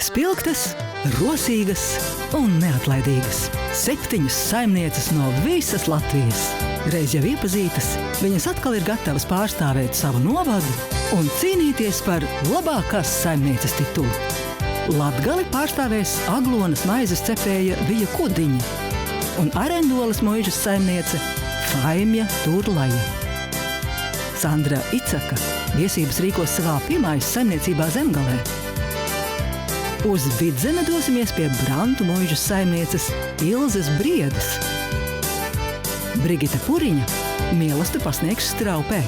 Spilgtas, rosīgas un neatlaidīgas. 7 saimnieces no visas Latvijas. Reiz jau iepazītas, viņas atkal ir gatavas pārstāvēt savu novadu un cīnīties par labākās saimnieces titulu. Latgali pārstāvēs Aglonas maizes cepēja Vija Kudiņa un Arendolas muižas saimniece Faimja Turlaja. Sandra Icaka viesības rīkos savā piemājas saimniecībā Zemgalē. Uz Vidzeme dosimies pie Brantu muižas saimnieces Ilzes Briedes. Brigita Puriņa mīlestību pasniegs Straupē.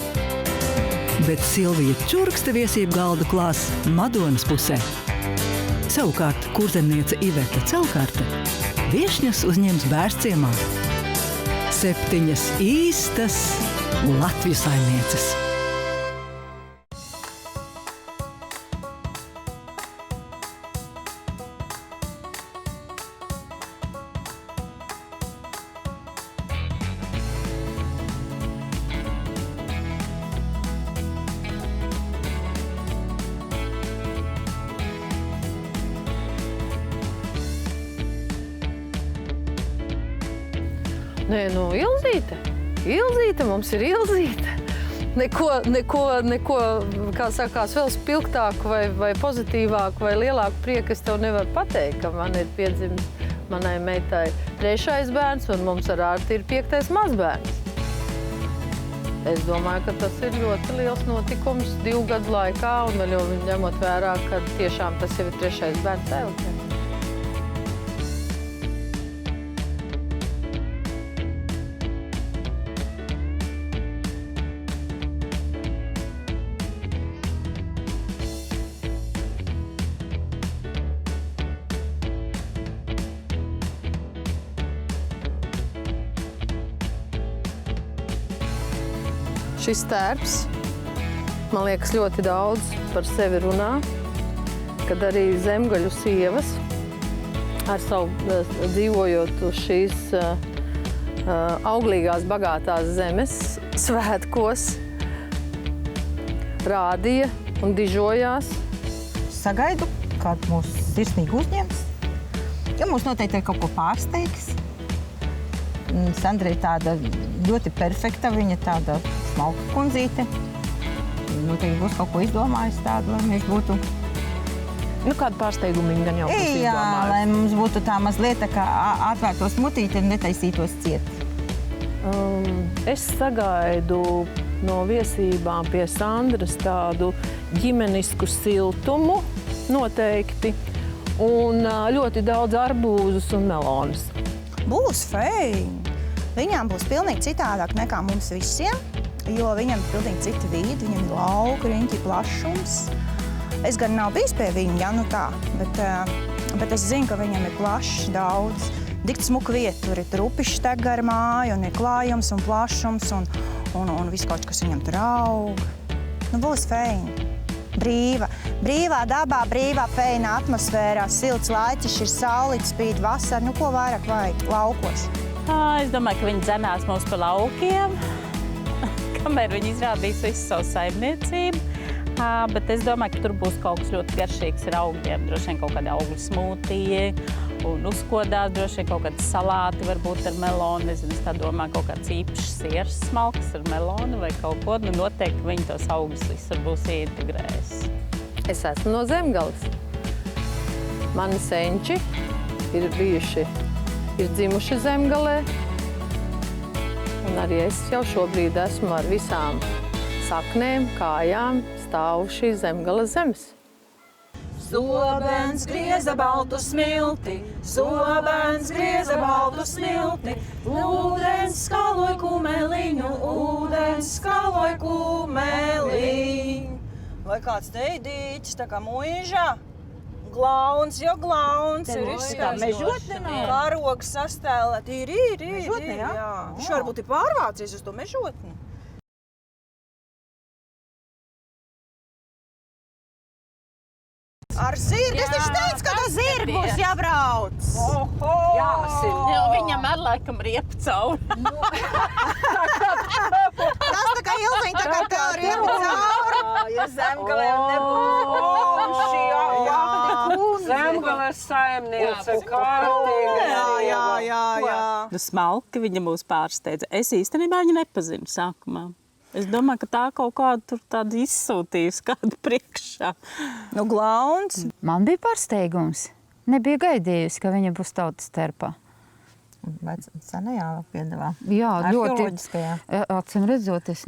Bet Silvija Čurkste viesību galdu klās Madonas pusē. Savukārt kurzemniece Iveta Celkārte viešņas uzņems Bērzciemā. 7 īstas Latviju saimnieces. Nē, nu, Ilzīte, mums ir Ilzīte. Neko, kā sakās, vēl spilgtāku vai pozitīvāku vai lielāku prieku es tev nevaru pateikt, ka man ir piedzimis manai meitai 3. bērns un mums ar Ārti ir 5. mazbērns. Es domāju, ka tas ir ļoti liels notikums 2 gadu laikā un vēl jau ņemot vērā, ka tiešām tas jau ir 3. bērns Elke. Šis tērps, man liekas, ļoti daudz par sevi runā, kad arī zemgaļu sievas ar savu dzīvojot uz šīs auglīgās, bagātās zemes svētkos rādīja un dižojās. Sagaidu, kad mūs sirsnīgi uzņems, jo mūs noteikti ir kaut ko pārsteigs. Sandra ir tāda ļoti perfekta, viņa tāda smalka kundzīte. Noteikti būs kaut ko izdomājusi tādu, lai mēs būtu... Nu, kādu pārsteigumu viņa gan jau būs izdomājusi? Jā, lai mums būtu tā mazliet tā kā atvērtos mutīti un netaisītos ciet. Es sagaidu no viesībām pie Sandras tādu ģimenisku siltumu noteikti un ļoti daudz arbūzus un melonas. Būs fēni. Viņām būs pilnīgi citādāk nekā mums visiem, jo viņam ir pilnīgi cita vīdi, viņam ir lauka, riņķi, plašums. Es gan nav bijis pie viņa, ja, nu tā, bet es zinu, ka viņam ir plašs daudz. Dikt smuka vieta, tur ir upišs tek gar māju, un ir klājums un plašums, un viss kaut kas viņam tur aug. Nu, būs fēni. Brīvā dabā, brīvā feina atmosfērā, silts laiķis, ir saulīt, spīd vasara, nu ko vairāk vajag laukos? Es domāju, ka viņi dzenās mūs pa laukiem, kamēr viņi izrādīs visu savu saimniecību. Bet es domāju, ka tur būs kaut kas ļoti garšīgs ar augļiem, droši vien kaut kādi augļu smūtiji un uzkodās, droši vien kaut kādi salāti varbūt ar melonu, nezinu, es tā domāju, kaut kāds īpašs siers smalks ar melonu vai kaut ko, nu noteikti viņi tos augļus visur būs ieintegrējis. Es esmu no Zemgales. Mani senči ir dzimuši Zemgalē, un arī es jau šobrīd esmu ar visām saknēm, kājām stāvuši Zemgales zemes. Zobens grieza baltu smilti, zobens grieza baltu smilti, ūdens skaloj kumeliņu, ūdens skaloj kumeliņu. Vai kāds te idīķis, tā kā muižā? Glauns, jo glauns ir izskaistošs. Karogs sastēlēt. Ir. Mežotne, jā? Viņš varbūt ir pārvācies uz to mežotni. Ar zirgu? Es taču teicu, ka tas zirgu būs jābrauc. Jo viņam ar laikam riepa cauri. Tas tā kā Ilziņa, tā kā tev riepa cauri. Ja Zemgalē nebūtu šī Zemgales saimniece, kārtīga. Jā. Nu, smalki viņa mūs pārsteidza. Es īstenībā viņu nepazinu sākumā. Es domāju, ka tā kaut kādu tur tādu izsūtījusi kādu priekšā. Nu, glauns. Man bija pārsteigums. Nebija gaidījusi, ka viņa būs tautas starpā. Vai senajā piedāvā? Jā, ļoti. Arheoloģiskajā. Acīm redzot, es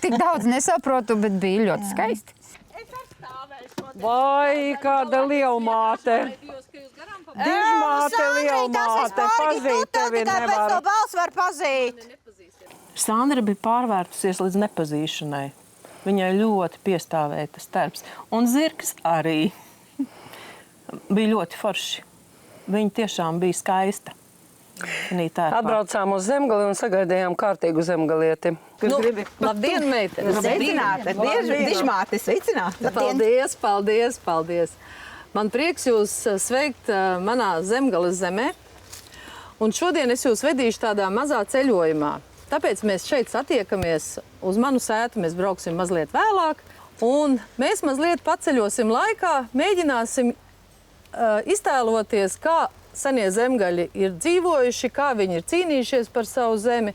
tik daudz nesaprotu, bet bija ļoti skaisti. Vai kāda lielmāte. Dižmāte, lielmāte, pazīt tevi Tikai pēc to nevar. balss var pazīt. Sandra bija pārvērtusies līdz nepazīšanai. Viņai ļoti piestāvēja tas darbs. Un zirgs arī bija ļoti forši. Viņa tiešām bija skaista. Atbraucām uz Zemgali un sagaidījām kārtīgu zemgalieti. Labdien, meitenes! Sveicināti, dižmāte, sveicināti. Paldies, paldies, paldies! Man prieks jūs sveikt manā Zemgales zemē. Un šodien es jūs vedīšu tādā mazā ceļojumā. Tāpēc mēs šeit satiekamies uz manu sētu, mēs brauksim mazliet vēlāk. Un mēs mazliet paceļosim laikā, mēģināsim iztēloties, kā senie zemgaļi ir dzīvojuši, kā viņi ir cīnījušies par savu zemi.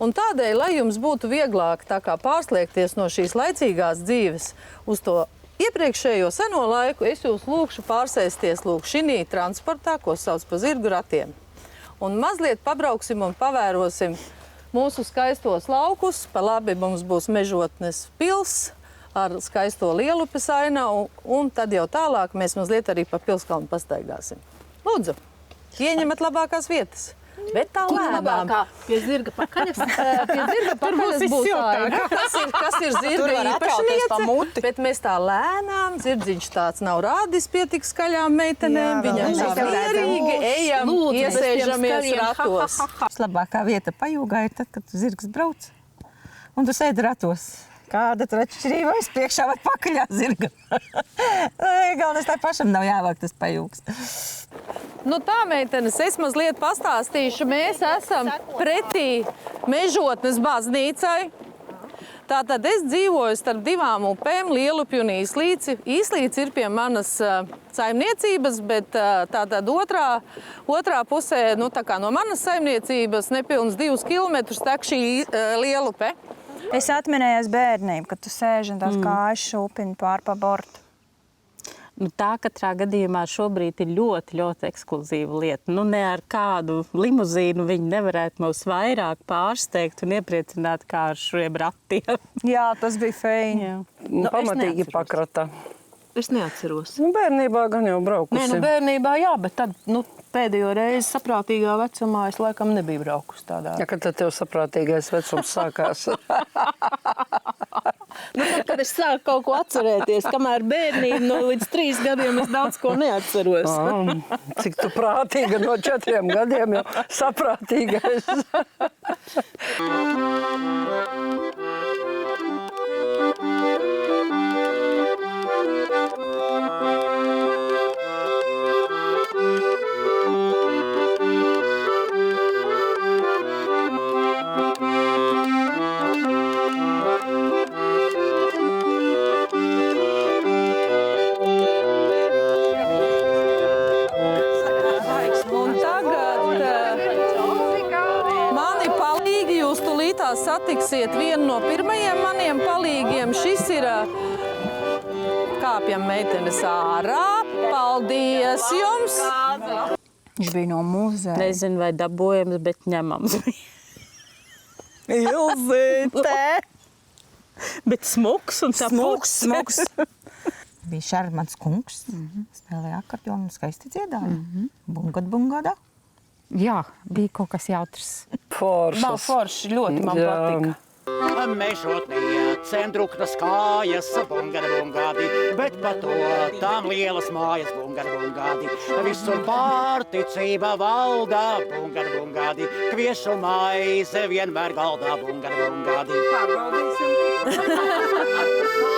Un tādēļ, lai jums būtu vieglāk tā kā pārslēgties no šīs laicīgās dzīves uz to iepriekšējo seno laiku, es jūs lūkšu pārsēsties šinī transportā, ko sauc par zirgu ratiem. Un mazliet pabrauksim un pavērosim mūsu skaistos laukus. Pa labi mums būs Mežotnes pils ar skaisto Lielupes ainavu, un tad jau tālāk mēs mazliet arī pa pilskalnu pastaigāsim. Lūdzu, ieņemat labākās vietas. Bet tā lēnām. Pie zirga pakaļas. Pie zirga pakaļas būs aina. Kas ir zirga īpašniece, bet mēs tā lēnām, zirdziņš tāds nav rādis pietik skaļām meitenēm, viņam tā mierīgi ejam, iesēžamies ratos. Labākā vieta pajūgā ir tad, kad tu zirgs brauc un tu sēdi ratos. Kāda tur atšķirība aiz priekšā vai pakaļā zirga? Galvenais tā pašam nav jāvāk tas pajūgs. Nu tā, meitenes, es mazliet pastāstīšu. Mēs esam pretī Mežotnes baznīcai. Tātad es dzīvoju starp divām upēm, Lielupju un Īslīci. Īslīci ir pie manas saimniecības, bet tātad otrā pusē, nu tā kā no manas saimniecības, nepilns 2 kilometrus tek šī Lielupe. Es atminējos bērnību, kad tu sēži un tās kājas šūpini pār pa bortu. Nu, tā katrā gadījumā šobrīd ir ļoti, ļoti ekskluzīva lieta. Nu, ne ar kādu limuzīnu viņi nevarētu mūs vairāk pārsteigt un iepriecināt kā ar šiem ratiem. Jā, tas bija feini. Nu, pamatīgi pakrata. Es neatceros. Nu, bērnībā gan jau braukusi. Nē, nu bērnībā jā, bet tad pēdējo reizi saprātīgā vecumā es laikam nebiju braukusi tādā. Ja, kad tad tev saprātīgais vecums sākās? Nu, tad, kad es sāku kaut ko atcerēties, kamēr bērnība līdz 3 gadiem es daudz ko neatceros. Cik tu prātīga no 4 gadiem jau saprātīgais. Satiksiet vienu no pirmajiem maniem palīgiem. Šis ir kāpjam meitenes ārā. Paldies jums! Viņš bija no muzeja. Nezinu, vai dabojams, bet ņemams. Ilzīte! Bet smuks un tā Smuks. Bija šarmants kungs, spēlēja akordeonu un skaisti dziedāja. Bungad-bungadā. Jā, bija kaut kas jautrs. Man forši ļoti man patika. Mežotnē centruktas kājas, bungadi, bet pa to tām lielas mājas, bungadi. Visur pārticība valda, bungadi, kviešu maize vienmēr galdā, bungadi.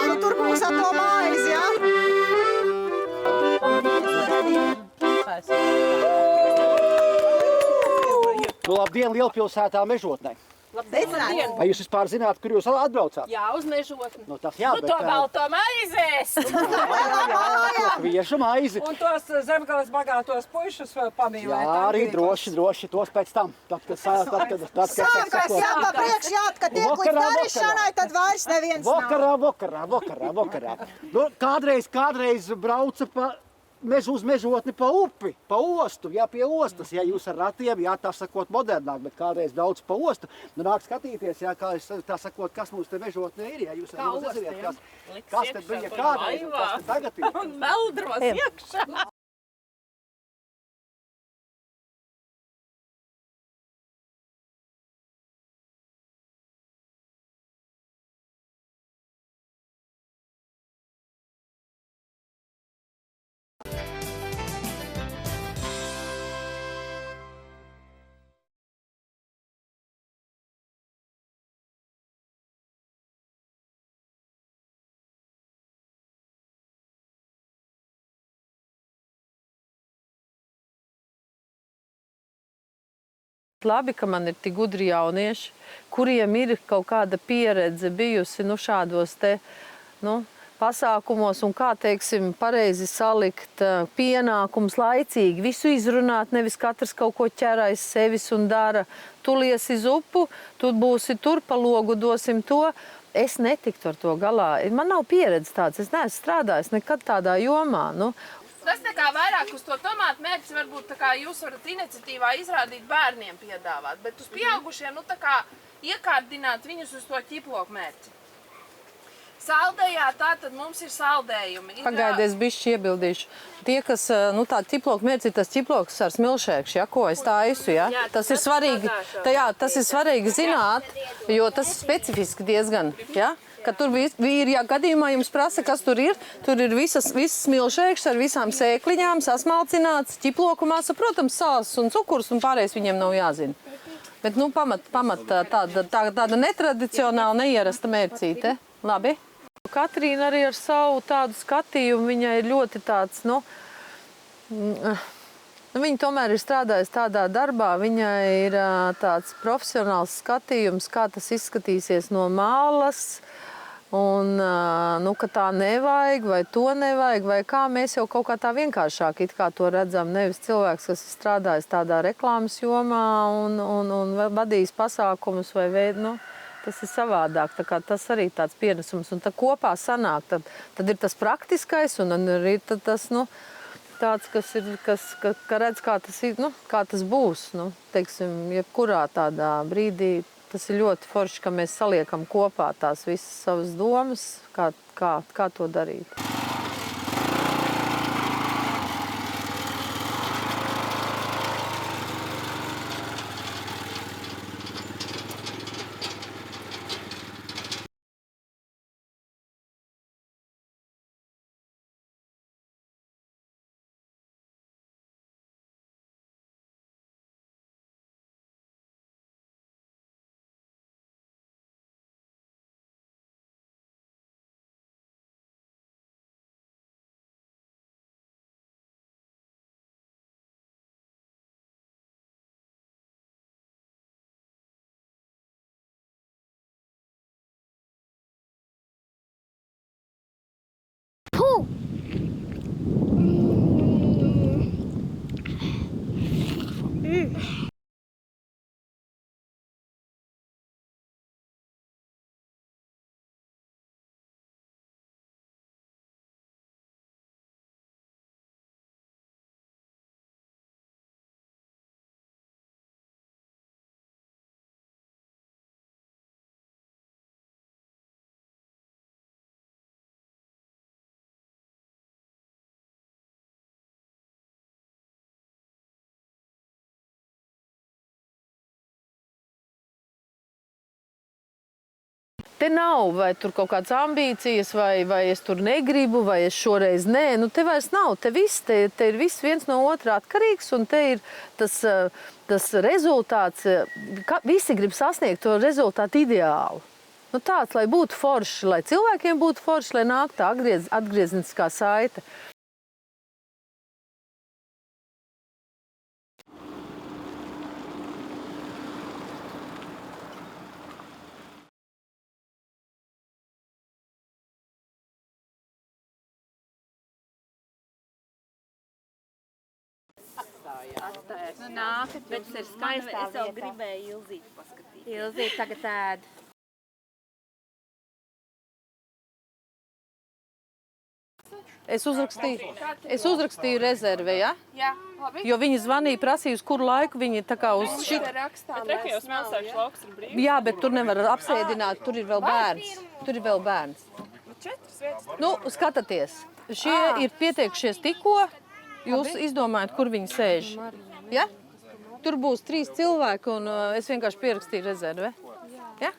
Nu, tur būs ar to maizi, jā? Nu, labdien, lielpilsētā Mežotnē. Labdien! Vai jūs vispār zināt, kur jūs atbraucāt? Jā, uz Mežotni. Nu, tas jā, Tu to balto maizes! to kviešu maizi. Un tos zemgales bagātos puišus vēl pamīlēt. Jā, arī droši tos pēc tam. Tad, Sākās jāpa priekš jāt, kad tiek līdz darīšanai, tad vairs neviens nav. Vakarā. Nu, kādreiz brauca uz Mežotni pa upi, pa ostu, jā, pie ostas. Ja jūs ar ratiem, jā, tā sakot modernāk, bet kādreiz brauc pa ostu. Nu, nāk skatīties, jā, kā tā sakot, kas mums te Mežotnē ir, ja jūs ar mums neziniet, kas te bija kādreiz un kas te tagad ir. Un meldros iekšā. Labi, ka man ir tik gudri jaunieši, kuriem ir kaut kāda pieredze bijusi šādos te pasākumos un kā, teiksim, pareizi salikt pienākums laicīgi, visu izrunāt, nevis katrs kaut ko ķerais sevis un dara. Tu liesi uz upu, tu būsi tur, pa logu dosim to. Es netiktu ar to galā. Man nav pieredze tāds, es neesmu strādājis nekad tādā jomā. Tas tā kā vairāk uz to tomātu mērķis varbūt tā kā jūs varat iniciatīvā izrādīt bērniem piedāvāt, bet uz pieaugušiem, tā kā iekārdināt viņus uz to ķiploku mērķi. Saldējā tātad mums ir saldējumi. Pagaidies, bišķi iebildīšu. Tie, kas, tā ķiploku mērķis ir tas ķiploks ar smilšēkšu, ja, ko es taisu, ja? Tas ir svarīgi, tas ir svarīgi zināt, jo tas ir specifiski diezgan, ja? Ka tur ir, ja gadījumā jums prasa, kas tur ir visas smilšēkšas ar visām sēkliņām, sasmalcināts, ķiploku masa, protams, sāls un cukurs un pārējais viņiem nav jāzina. Bet, pamat tāda netradicionāla, neierasta mērcīte. Labi. Katrīna arī ar savu tādu skatījumu, viņa ir ļoti tāds, viņa tomēr ir strādājusi tādā darbā, viņa ir tāds profesionāls skatījums, kā tas izskatīsies no malas, un, ka tā nevajag, vai to nevajag, vai kā mēs jau kaut kā tā vienkāršāk it kā to redzam. Nevis cilvēks, kas ir strādājis tādā reklāmas jomā un vadījis pasākumus vai veidu, tas ir savādāk. Tā kā tas arī tāds pienesums. Un tā kopā sanāk, tad ir tas praktiskais un arī tas, tāds, ka redz, kā tas ir, kā tas būs. Teiksim, jebkurā tādā brīdī. Tas ir ļoti forši, ka mēs saliekam kopā tās visas savas domas, kā to darīt. Te nav vai tur kaut kādas ambīcijas, vai es tur negribu, vai es šoreiz nē. Te vairs nav. Te ir viss viens no otrā atkarīgs, un te ir tas rezultāts. Visi grib sasniegt to rezultātu ideālu. Tāds, lai būtu forši, lai cilvēkiem būtu forši, lai nāk tā atgriezniskā saite. atstājās. Nu, nākat, bet ir skaistā vietā. Es jau gribēju Ilzīti paskatīt. Ilzīti tagad ēd. Es uzrakstīju rezervi, ja? Jā, labi. Jo viņi zvanīja, prasīja, uz kuru laiku viņi tā kā uz šit... Bet Rekajos Melsāžu lauks ir brīvs. Jā, bet tur nevar apsēdināt, tur ir vēl bērns. Tur ir vēl bērns. 4 vietas. Nu, skatāties, šie ir pieteikušies tikko, jūs izdomājat, kur viņi sēž. Ja? Tur būs 3 cilvēki un es vienkārši pierakstīju rezervi. Ja?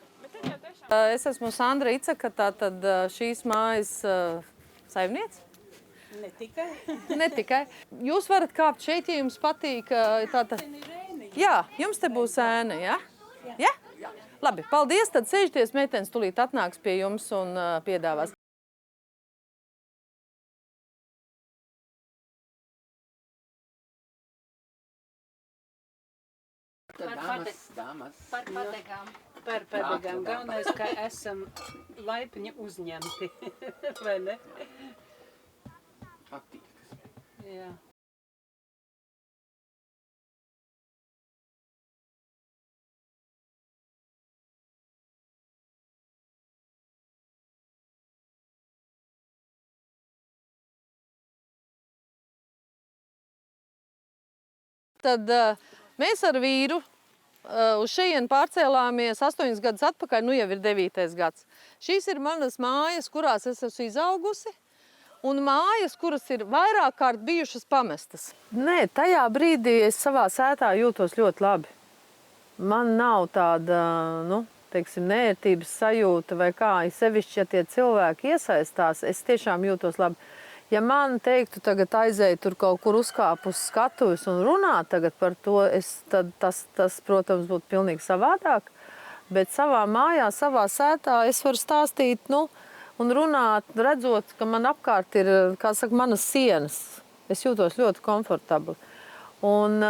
Es esmu Sandra Icaka, tātad šīs mājas saimniece. Ne tikai. Ne tikai. Jūs varat kāpt šeit, ja jums patīk. Jā, jums te būs ēna, ja? Ja? Labi, paldies, tad sēžties, meitenes tulīt atnāks pie jums un piedāvās. Par padegām. Par padegām. Galvenais, ka esam laipni uzņemti, vai ne? Patīkas. Jā. Tad mēs ar vīru uz šejienu pārcēlāmies 8 gadus atpakaļ, nu jau ir 9. gads. Šīs ir manas mājas, kurās es esmu izaugusi, un mājas, kuras ir vairāk kārt bijušas pamestas. Nē, tajā brīdī es savā sētā jūtos ļoti labi. Man nav tāda, nu, teiksim, neērtības sajūta vai kā, sevišķi, ja tie cilvēki iesaistās, es tiešām jūtos labi. Ja man teiktu tagad aizēju tur kaut kur uzkāp uz skatuves un runāt tagad par to, tad tas, protams, būtu pilnīgi savādāk. Bet savā mājā, savā sētā es varu stāstīt, nu, un runāt, redzot, ka man apkārt ir, kā saka, manas sienas. Es jūtos ļoti komfortabli. Un,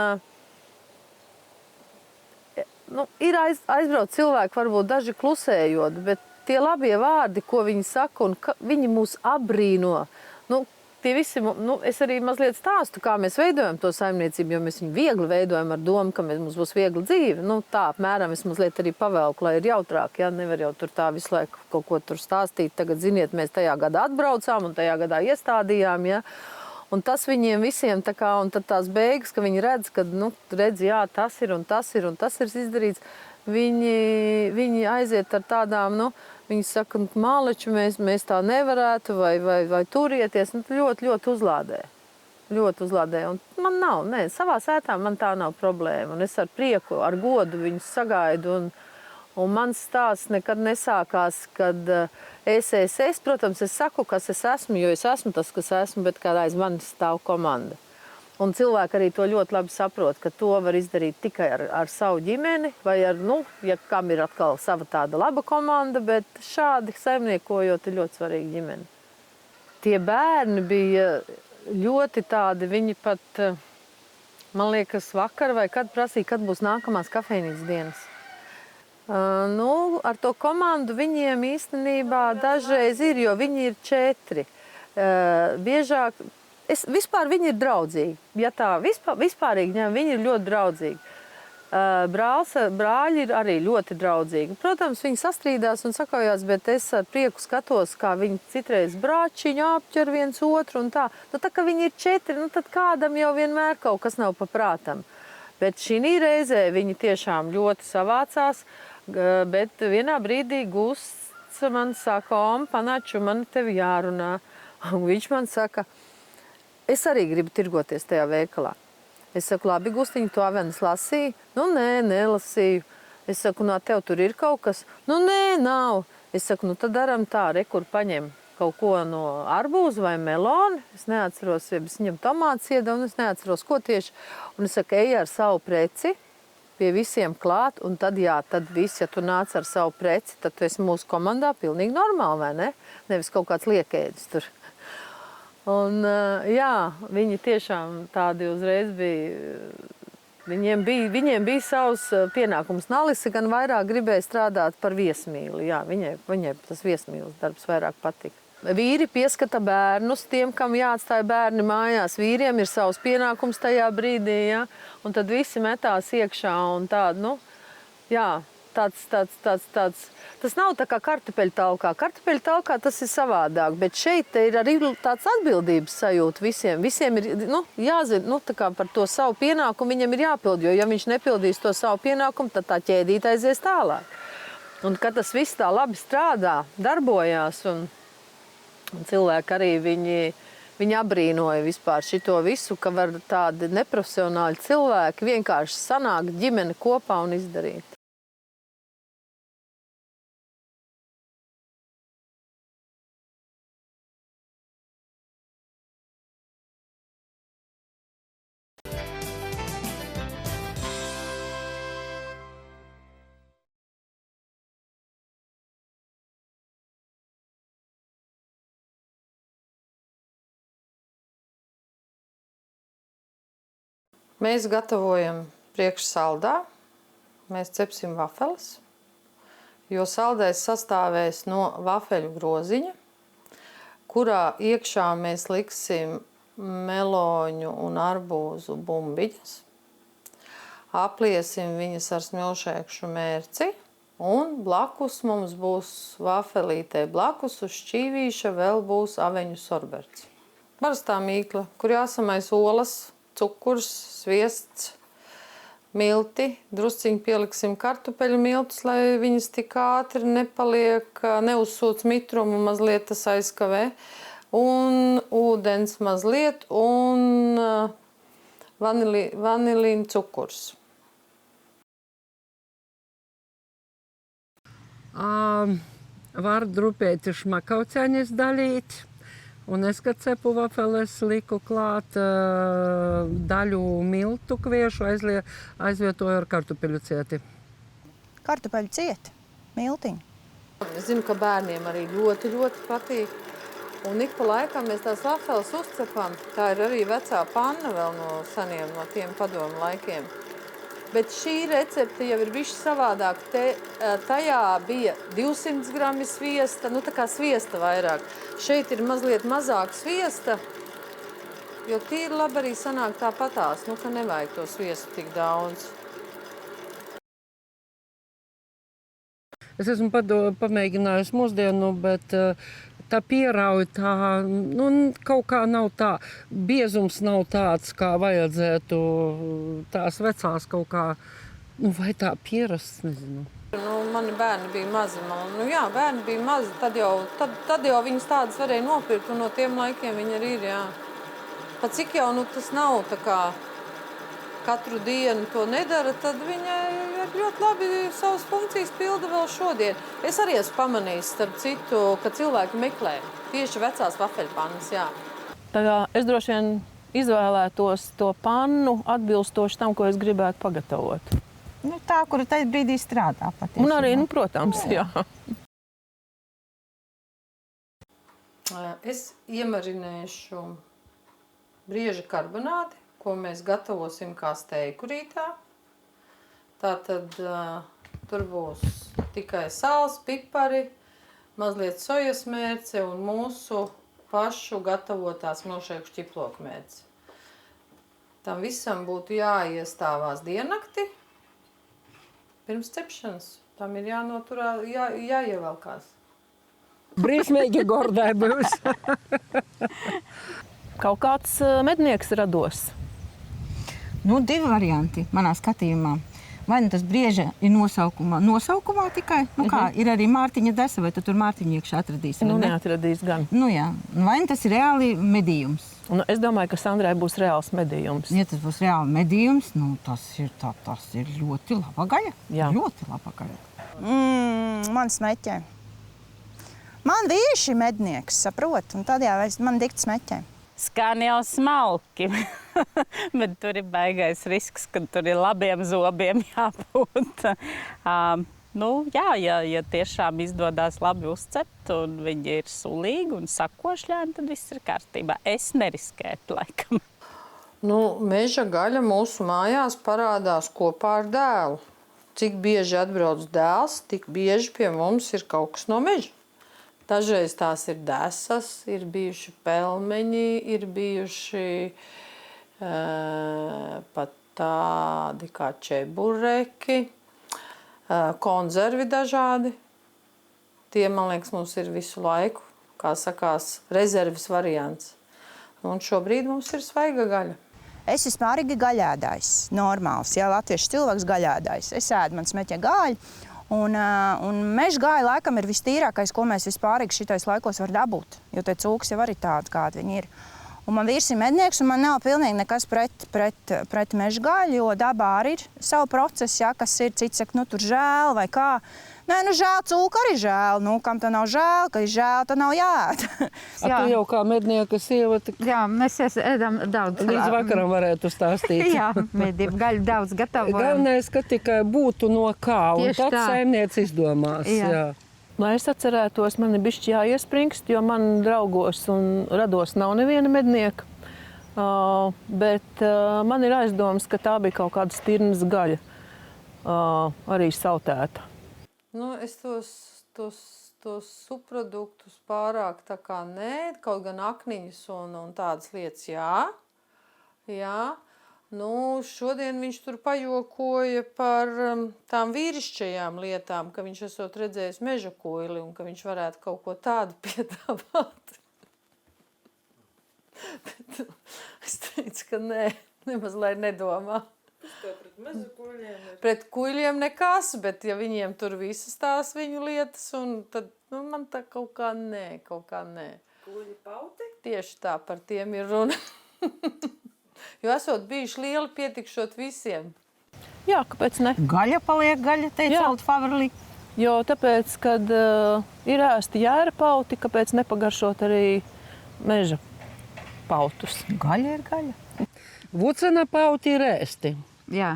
nu, ir aizbraukt cilvēki, varbūt daži klusējot, bet tie labie vārdi, ko viņi saka, un viņi mūs apbrīno. Nu, tie visi, nu, es arī mazliet stāstu, kā mēs veidojam to saimniecību, jo mēs viņu viegli veidojam ar domu, ka mums būs viegla dzīve. Nu, tā apmēram es mazliet arī pavelku, lai ir jautrāk, ja? Nevar jau tur tā visu laiku kaut ko tur stāstīt. Tagad, ziniet, mēs tajā gadā atbraucām un tajā gadā iestādījām, ja? Un tas viņiem visiem tā kā, un tad tās beigas, ka viņi redz, ka, nu, redz, jā, tas ir un tas ir izdarīts, viņi aiziet ar tādām, nu, viņi saka, māleču, mēs tā nevarētu, vai turieties, nu, ļoti uzlādē. Ļoti uzlādē. Un man nav, nē, savā sētā man tā nav problēma. Un es ar prieku, ar godu viņus sagaidu. Un mans stāsts nekad nesākās, kad es, protams, es saku, kas es esmu, jo es esmu tas, kas esmu, bet kā aiz manis stāv komanda. Un cilvēki arī to ļoti labi saprot, ka to var izdarīt tikai ar savu ģimeni, vai ar, nu, ja kam ir atkal sava tāda laba komanda, bet šādi saimniekojot ir ļoti svarīga ģimene. Tie bērni bija ļoti tādi, viņi pat, man liekas, vakar vai kad prasīja, kad būs nākamās kafejnīcas dienas. Nu, ar to komandu viņiem īstenībā dažreiz ir, jo viņi ir 4. Biežāk, vispār viņi ir draudzīgi. Ja tā vispārīgi ņem, viņi ir ļoti draudzīgi. Brāļi ir arī ļoti draudzīgi. Protams, viņi sastrīdās un sakaujās, bet es ar prieku skatos, kā viņi citreiz brāčiņu apķer viens otru un tā. Nu, tā kā viņi ir 4, nu, tad kādam jau vienmēr kaut kas nav pa prātam. Bet šī reizē viņi tiešām ļoti savācās, bet vienā brīdī Gusts man saka, Panaču, man tevi jārunā. Un viņš man saka, es arī gribu tirgoties tajā veikalā. Es saku, labi, Gustiņ, tu avenes lasīji? Nu, nē, nelasīju. Es saku, no tev tur ir kaut kas? Nu, nē, nav. Es saku, nu, tad daram tā, kur paņem kaut ko no arbūza vai melona. Es neatceros, ja es viņam tomātus iedevu, un es neatceros, ko tieši. Un es saku, ej ar savu preci pie visiem klāt, un tad, jā, tad viss, ja tu nāc ar savu preci, tad tu esi mūsu komandā pilnīgi normāli, vai ne? Nevis kaut kāds liekēdis tur. Un, jā, viņi tiešām tādi uzreiz bija, viņiem bija savs pienākums. Nalise gan vairāk gribēja strādāt par viesmīli, jā, viņai tas viesmīles darbs vairāk patika. Vīri pieskata bērnus tiem, kam jāatstāja bērni mājās. Vīriem ir savs pienākums tajā brīdī, ja? Un tad visi metās iekšā un tādu, nu, jā, tāds. Tas nav tā kā kartupeļu talkā. Kartupeļu talkā tas ir savādāk, bet šeit ir arī tāds atbildības sajūta visiem. Visiem ir, nu, jāzina, nu, tā kā par to savu pienākumu viņam ir jāpild, jo ja viņš nepildīs to savu pienākumu, tad tā ķēdīte aizies tālāk. Un kad tas viss tā labi strādā, darbojās, un cilvēki arī viņi abrīnoja vispār šito visu, ka var tādi neprofesionāļi cilvēki vienkārši sanākt ģimene kopā un izdarīt. Mēs gatavojam priekš saldā. Mēs cepsim vafeles, jo saldais sastāvēs no vafeļu groziņa, kurā iekšā mēs liksim meloņu un arbūzu bumbiņas. Apliesim viņas ar smilšēkšu mērci un blakus mums būs vafelītē blakus uz šķīvīša vēl būs aveņu sorberts. Parastā mīkla, kur jāsamais olas, cukurs, sviests, milti. Drusciņi pieliksim kartupeļu miltus, lai viņas tik ātri nepaliek, neuzsūc mitrumu, mazliet tas aizkavē. Un ūdens mazliet un vanilīna cukurs. Var drupēti šmakauceņus dalīt. Un es, kad cepu vafeles, liku klāt daļu miltu kviešu, aizvietoju ar kartupeļu cieti. Kartupeļu cieti, miltiņu. Es zinu, ka bērniem arī ļoti, ļoti patīk. Un ik pa laikam mēs tās vafeles uzcepam. Tā ir arī vecā panna vēl no seniem, no tiem padomu laikiem. Bet šī recepte jau ir bišķi savādāk. Tajā bija 200 grami sviesta, nu tā kā sviesta vairāk. Šeit ir mazliet mazāk sviesta, jo tīri labi arī sanāk tāpatās, nu ka nevajag to sviestu tik daudz. Es esmu pamēģinājusi mūsdienu, bet tā pierauja tā, nu, kaut kā nav tā, biezums nav tāds, kā vajadzētu tās vecās kaut kā, nu, vai tā pierast, nezinu. Nu, mani bērni bija mazi, bērni bija mazi, tad jau viņas tādas varēja nopirkt, un no tiem laikiem viņi arī ir, jā. Pat cik jau, nu, tas nav tā kā katru dienu to nedara, tad viņai ļoti labi savas funkcijas pilda vēl šodien. Es arī esmu pamanījis, starp citu, ka cilvēki meklē tieši vecās vafelpannas, jā. Tā kā es droši vien izvēlētos to pannu atbilstoši tam, ko es gribētu pagatavot. Nu, tā, kura tajā brīdī strādā patiesībā. Un arī, nu, protams, jā. Es iemarinēšu brieža karbonāti, ko mēs gatavosim kā steikurītā. Tātad tur būs tikai sāls, pipari, mazliet sojas mērce un mūsu pašu gatavotās milšēku šķiploku mērce. Tam visam būtu jāiestāvās diennakti pirms cepšanas. Tam ir jāievelkās. Briesmīgi gordai būs. Kaut kāds mednieks rados. Nu, divi varianti manā skatījumā. Vai nu tas brieža ir nosaukumā tikai, nu kā, ir arī Mārtiņa desa, vai tu tur Mārtiņu iekšā atradīsi? Nu, neatradīs gan. Nu jā, vai nu tas ir reāli medījums? Nu, es domāju, ka Sandrai būs reāls medījums. Ja tas būs reāli medījums, nu tas ir ļoti laba gaļa. Jā. Ļoti laba gaļa. Man smeķē. Man vīrs ir mednieks, saprot, un tad jau man dikt smeķē. Skan jau smalki, bet tur ir baigais risks, ka tur ir labiem zobiem jābūt. Ja tiešām izdodas labi uzcept un viņi ir sulīgi un sakošļēni, tad viss ir kārtībā. Es neriskētu, laikam. Nu, meža gaļa mūsu mājās parādās kopā ar dēlu. Cik bieži atbrauc dēls, tik bieži pie mums ir kaut kas no meža. Dažreiz tās ir desas, ir bijuši pelmeņi, ir bijuši pat tādi kā čebureki, konzervi dažādi. Tie, man liekas, mums ir visu laiku, kā sakās, rezerves variants. Un šobrīd mums ir svaiga gaļa. Es vispār ir gaļēdājs, normāls, jā, latviešu cilvēks gaļēdājs. Es ēdu, man smeķē gaļu, un meža gaļa laikam ir vistīrākais, ko mēs vispārīgi šitais laikos var dabūt, jo tie cūks jau arī tādi, kādi viņi ir. Un man vīrs ir mednieks, un man nav pilnīgi nekas pret meža gaļu, jo dabā arī ir savu procesu, jā, kas ir, cits saka, nu tur žēl vai kā. Nē, nu žēl, cūka arī žēl. Nu, kam tā nav žēl, ka ir žēl, tā nav jāēd. Tu jau kā mednieka sieva. Jā, mēs ēdam daudz. Līdz vakaram varētu stāstīt. Jā, medību gaļu daudz gatavojam. Galvenais, ka tikai būtu no kā, un tad saimniec izdomās. Jā. Lai es atcerētos, man ir bišķi jāiespringst, jo man draugos un rados nav neviena mednieka. Bet man ir aizdomas, ka tā bija kaut kāda stirnas gaļa, arī sautēta. Nu, es tos subproduktus pārāk tā kā nē, kaut gan akniņus un tādas lietas, jā. Nu, šodien viņš tur pajokoja par tām vīrišķajām lietām, ka viņš esot redzējis meža kuili un ka viņš varētu kaut ko tādu piedāvāt. Bet es teicu, ka nē, nemaz lai nedomā. Pret kuļiem nekas, bet ja viņiem tur visas tās viņu lietas, un tad man tā kaut kā nē. Kuļi pauti? Tieši tā, par tiem ir runa. Jo esot bijuši lieli pietikšot visiem. Jā, kāpēc ne? Gaļa paliek gaļa, teica Alta Faverlī. Jo tāpēc, kad ir ēsti jēra pauti, kāpēc nepagaršot arī meža pautus? Gaļa ir gaļa. Vucena pauti ir ēsti. Jā,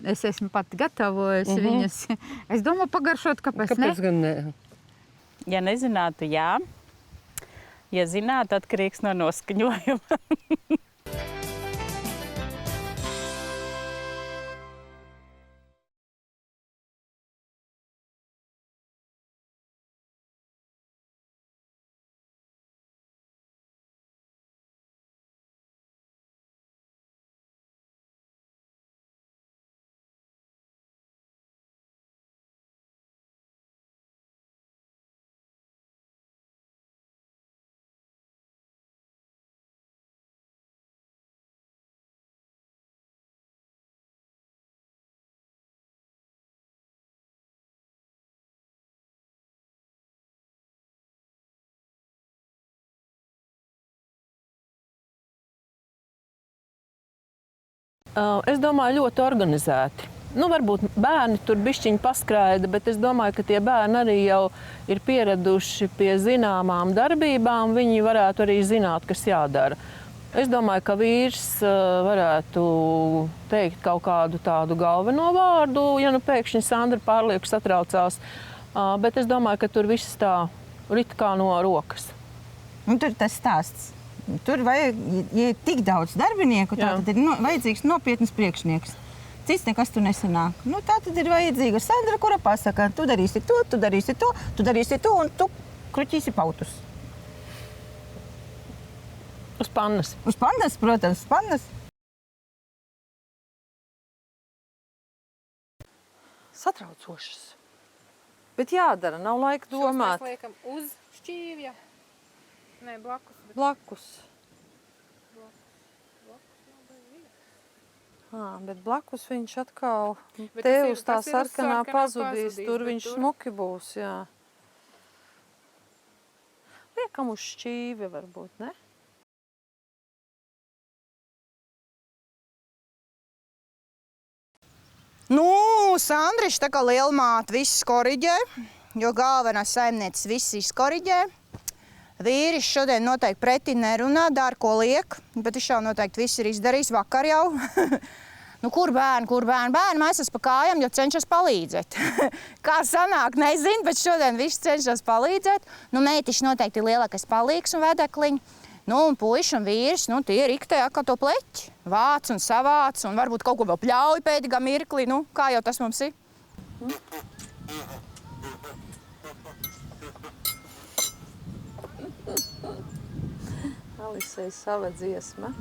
es esmu pati gatavojusi viņas. Es domāju, pagaršot, kāpēc ne? Kāpēc gan ne? Ja nezinātu, jā. Ja zinātu, atkarīgs no noskaņojuma. Es domāju, ļoti organizēti. Nu, varbūt bērni tur bišķiņi paskraida, bet es domāju, ka tie bērni arī jau ir pieraduši pie zināmām darbībām. Viņi varētu arī zināt, kas jādara. Es domāju, ka vīrs varētu teikt kaut kādu tādu galveno vārdu, ja nu pēkšņi Sandra pārlieku satraucās. Bet es domāju, ka tur viss tā rit kā no rokas. Un tur tas stāsts. Tur vajag, ja ir tik daudz darbinieku, tad ir vajadzīgs nopietnas priekšnieks. Cits nekas tur nesanāk. Nu, tā tad ir vajadzīga Sandra, kura pasaka, tu darīsi to, tu darīsi to, tu darīsi to, un tu kruķīsi pautus. Uz pannas. Uz pannas, protams, uz pannas. Satraucošas. Bet jādara, nav laika domāt. Šos mēs liekam uz šķīvja. Nē, blakus. Blakus. Bet blakus viņš atkal te uz tā sarkanā pazudīs. Tur viņš smuki būs, jā. Liekam uz šķīvi varbūt, ne? Nu, Sandriš, tā kā lielmāte viss koriģē, jo galvenās saimnieces viss izkoriģē. Vīris šodien noteikti pretī nerunā, dara, ko liek, bet viņš jau noteikti viss ir izdarījis vakar jau. Nu, kur bērni? Bērni maisas pa kājām, jo cenšas palīdzēt. Kā sanāk, nezinu, bet šodien viss cenšas palīdzēt. Nu, meitiši noteikti ir lielākais palīgs un vedekliņi. Nu, un puiši un vīris, nu, tie ir iktējā kā to pleķi. Vāc un savāc, un varbūt kaut ko vēl pļauj pēdīgā mirklī. Nu, kā jau tas mums ir? Alisei sava dziesma.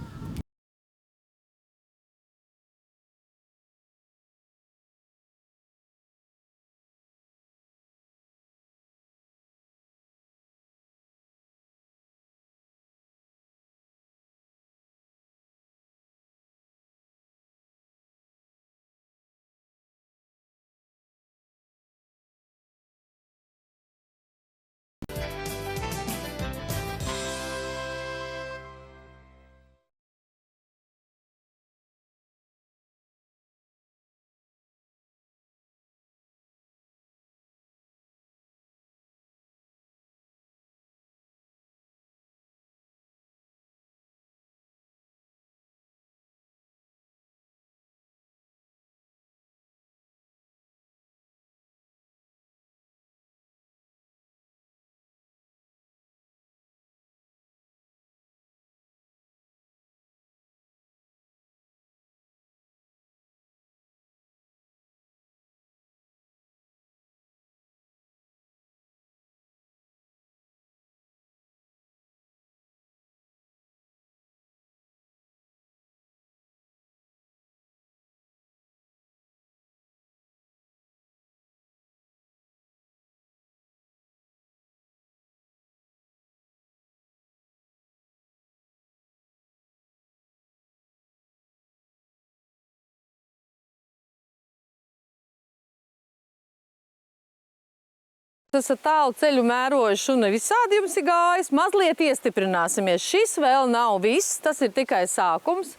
Esat tālu ceļu mērojuši un visādi jums ir gājis. Mazliet iestiprināsimies. Šis vēl nav viss, tas ir tikai sākums.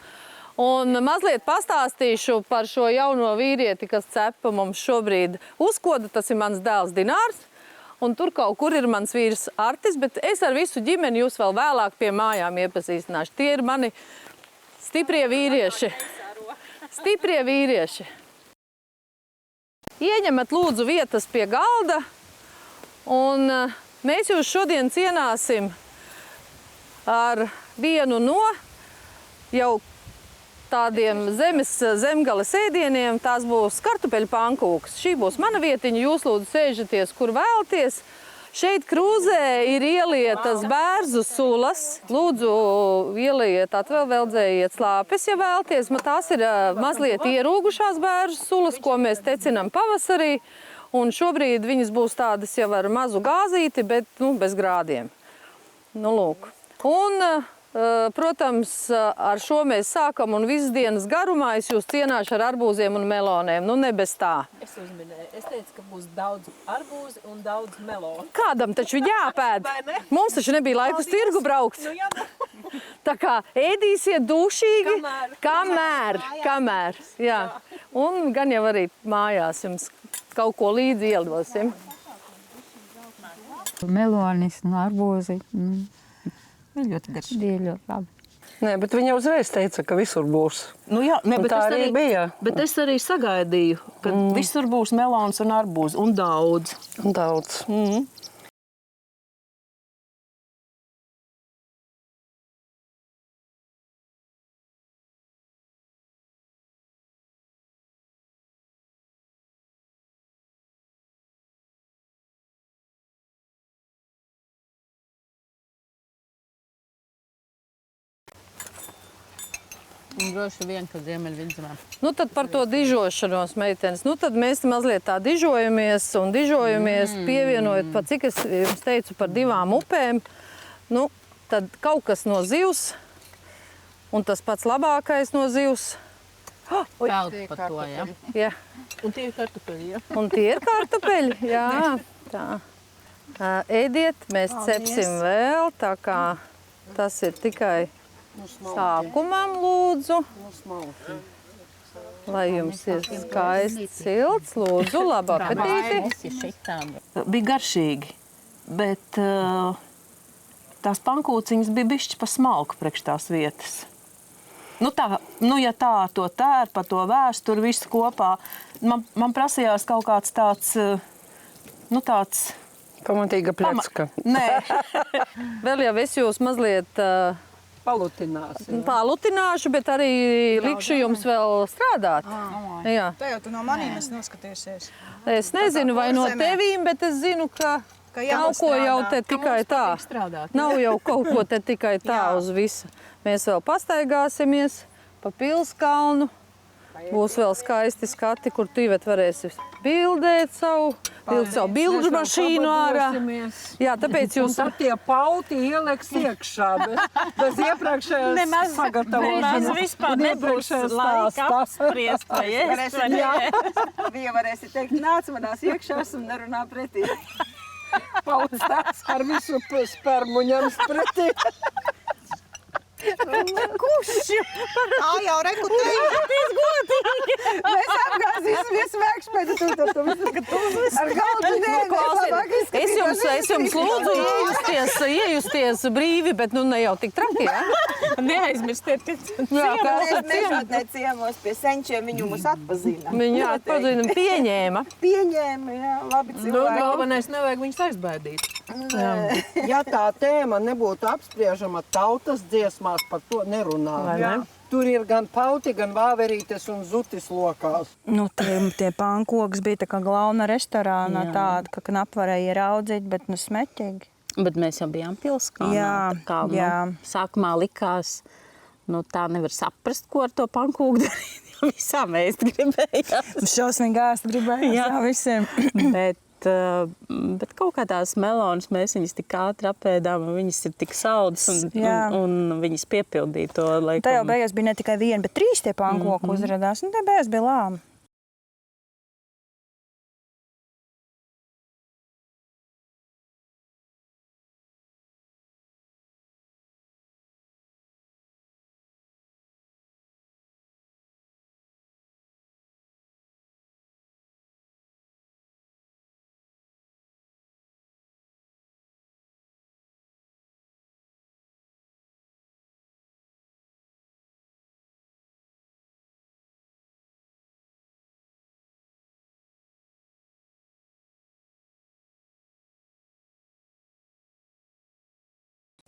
Un mazliet pastāstīšu par šo jauno vīrieti, kas cepa mums šobrīd uzkoda. Tas ir mans dēls Dinārs. Un tur kaut kur ir mans vīrs Artis, bet es ar visu ģimeni jūs vēl vēlāk pie mājām iepazīstināšu. Tie ir mani stiprie vīrieši. Stiprie vīrieši. Ieņemat lūdzu vietas pie galda. Un mēs jūs šodien cienāsim ar vienu no jau tādiem zemgales ēdieniem. Tās būs kartupeļu pankūks. Šī būs mana vietiņa, jūs lūdzu sēžaties, kur vēlaties. Šeit krūzē ir ielietas bērzu sulas. Lūdzu, ieliet atvēldzējiet slāpes, ja vēlaties. Tās ir mazliet ierūgušās bērzu sulas, ko mēs tecinam pavasarī. Un šobrīd viņas būs tādas jau ar mazu gāzīti, bet bez grādiem. Lūk. Un, protams, ar šo mēs sākam un visas dienas garumā es jūs cienāšu ar arbūziem un meloniem. Ne bez tā. Es uzminēju. Es teicu, ka būs daudz arbūzi un daudz melonu. Kādam taču jāpēd. Mums taču nebija laika uz tirgu braukt. Tā kā ēdīsiet dūšīgi, kamēr. Jā. Un gan jau arī mājās jums kaut ko līdzi ieldosim. Melonis un arbūzi. Bija ļoti garšīgi. Bija ļoti labi. Nē, bet viņa uzreiz teica, ka visur būs. Jā, bet tā arī bija. Bet es arī sagaidīju, ka visur būs melons un arbūzi. Un daudz. Un droši vien, ka Ziemeļvidzemē. Tad par to dižošanos, meitenes. Tad mēs mazliet tā dižojamies, pievienojot, pat cik es jums teicu par 2 upēm. Tad kaut kas no zivs, un tas pats labākais no zivs. Peld par to, ja? Jā. Un tie ir kartupeļi, ja? Un tie ir kartupeļi, jā. Tā. Ēdiet, mēs cepsim vēl, tā kā tas ir tikai sākumam, lūdzu. Lai jums ir skaists silts, lūdzu, labu apetīti. Bija garšīgi, bet tās pankūciņas bija bišķi pa smalku priekš tās vietas. Ja tā to tērpa, to vēsturi visu kopā, man prasījās kaut kāds tāds, tāds... Pamatīga plecka. Nē. Vēl jau es jūs mazliet... Palutināšu, bet arī likšu jums vēl strādāt. Jā. Tā jau tu no manīm esi noskatījusies. Es nezinu, vai no tevīm, bet es zinu, ka Nav ko jau te tikai tā. Nav jau kaut ko te tikai tā uz visu. Mēs vēl pastaigāsimies pa Pilskalnu. Būs vēl skaisti skati, kur tu Ivet varēsi bildēt savu bildu mašīnu ārā. Jā, tāpēc jūs... Un tad tie pauti ieliks iekšā, bez iepriekšējās sagatavošanas. Nemaz vispār nebūs laika apspriest, vai es, vai nē. Viņa varēsi teikt, nāc manās iekšās un nerunā pretī. Pauts tāds ar visu spermu ņems pretī. Kurš? Tā jau reku teikt. Mēs apgāzīsimies vēkšpēdu ar galdu Es jums lūdzu iejusties brīvi, bet nu ne jau tik traki, ja? Neaizmirstiet, ka Mēs ciemos pie senčiem, viņu mūs atpazina. Viņu atpazina, pieņēma. Pieņēma, jā, labi cilvēki. Galvenais nevajag viņus aizbaidīt. Ja tā tēma nebūtu apspriežama tautas dziesmās, par to nerunā. Ne? Tur ir gan pauti, gan vāverītes un zutis lokās. Nu, tie pankoks bija tā kā glauna restorānā tāda, ka knap varēja ieraudzīt, bet nu smeķīgi. Bet mēs jau bijām Pilskalnā. Jā, tā kā, jā. Sākumā likās, tā nevar saprast, ko ar to pankūku darīt, jo visā mēs gribējām. Šausmīgi ēst gribējās, jā, visiem. Bet kaut kā tās melonas mēs viņas tik ātri apēdām, un viņas ir tik saldas, un viņas piepildīja to laikam. Tā jau beigās bija ne tikai viena, bet 3 tie pankoku uzradās, un te beigās bija lāma.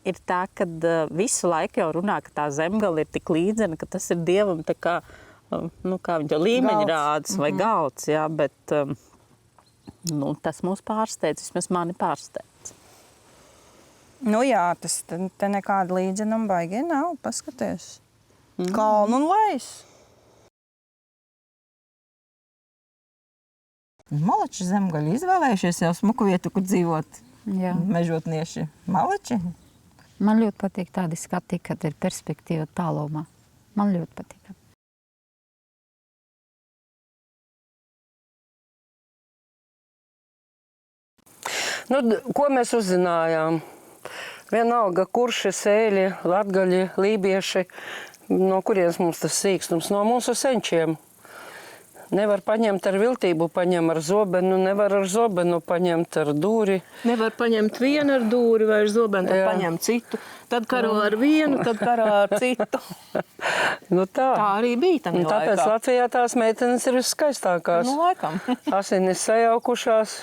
Ir tā, ka visu laiku jau runā, ka tā zemgala ir tik līdzena, ka tas ir Dievam tā kā, kā viņa līmeņa rāds vai galds, jā, bet tas mūs pārsteidz, vismaz mani pārsteidz. Nu jā, tas te nekāda līdzenuma baigi nav, paskaties. Kalnu un lejs. Malači zemgaļi izvēlējušies jau smuku vietu, kur dzīvot mežotnieši. Malači? Man ļoti patīk tādi skati, kad ir perspektīva tālumā. Man ļoti patīk. Ko mēs uzzinājām? Vienalga, kurši, sēļi, latgaļi, lībieši, no kurienes mums tas sīkstums? No mūsu senčiem. Nevar paņemt ar viltību, paņem ar zobenu, nevar ar zobenu paņemt ar dūri. Nevar paņemt vienu ar dūri vai ar zobenu, tad paņem citu. Tad karo ar vienu, tad karo ar citu. Tā arī bija tam laikā. Tāpēc Latvijā tās meitenes ir viskaistākās. Nu, laikam. Asinis sajaukušās.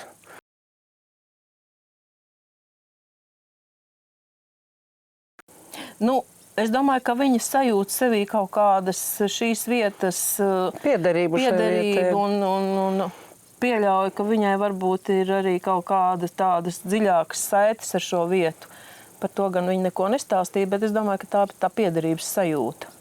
Es domāju, ka viņi sajūt sevī kaut kādas šīs vietas piederību un pieļauj, ka viņai varbūt ir arī kaut kādas tādas dziļākas saites ar šo vietu. Par to gan viņi neko nestāstīja, bet es domāju, ka tā piederības sajūta.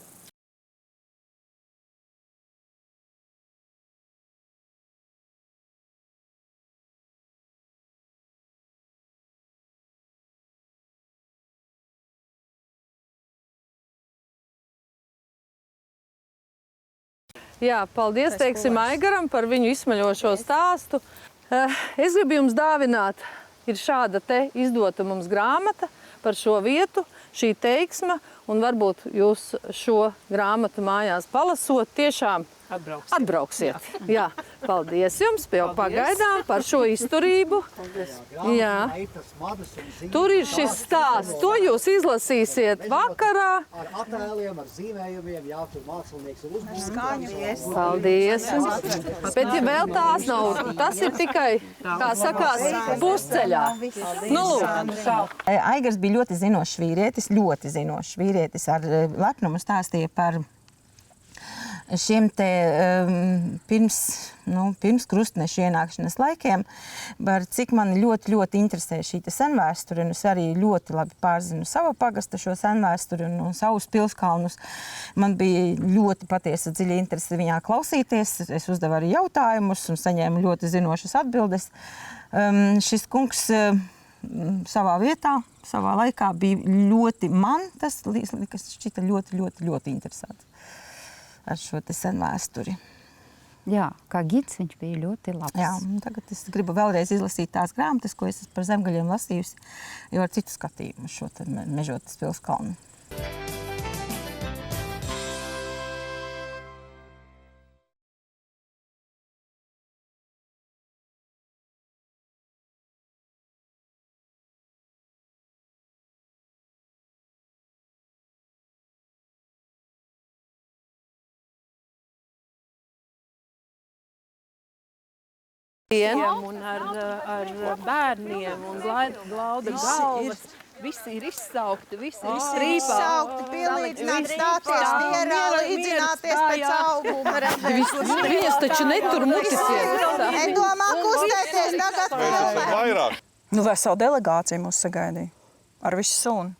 Jā, paldies, teiksim, Aigaram par viņu izsmaļošo stāstu. Es gribu jums dāvināt, ir šāda te izdota mums grāmata par šo vietu, šī teiksma, un varbūt jūs šo grāmatu mājās palasot, tiešām atbrauksiet. Jā, paldies jums, jau pagaidām par šo izturību. Jā. Tur ir šis stāsts, to jūs izlasīsiet vakarā. Ar attēliem, ar zīmējumiem, jā, tur mākslinieks ir uzmanīgs. Paldies. Bet ja vēl tās nav, tas ir tikai, kā sakās, pusceļā. Nu, lūk. Aigars bija ļoti zinošs vīrietis ar lepnumu stāstīja par šiem te pirms krustnešu ienākšanas laikiem, cik man ļoti interesē šī senvēsture, un es arī ļoti labi pārzinu savu pagasta šo senvēsturi un savus pilskalnus. Man bija ļoti patiesa dziļa interese viņā klausīties, es uzdevu arī jautājumus un saņēmu ļoti zinošas atbildes. Šis kungs savā vietā, savā laikā bija ļoti, man tas šķita ļoti interesanti ar šo te senvēsturi. Jā, kā gids viņš bija ļoti labs. Jā, tagad es gribu vēlreiz izlasīt tās grāmatas, ko es par Zemgaļiem lasījusi, jo ar citu skatījumu šo te Mežotas pilskalnu. Un ar bērniem un glauda galvas. Visi ir izsaukti, visi ir strīpā. Izsaukti, pielīdzināt, stāties mierā, līdzināties pēc auguma. Viņas taču netur mutisies. Nedomā kustēties, tagad vairāk. Nu, vesela delegācija mūs sagaidīja ar visu sunu.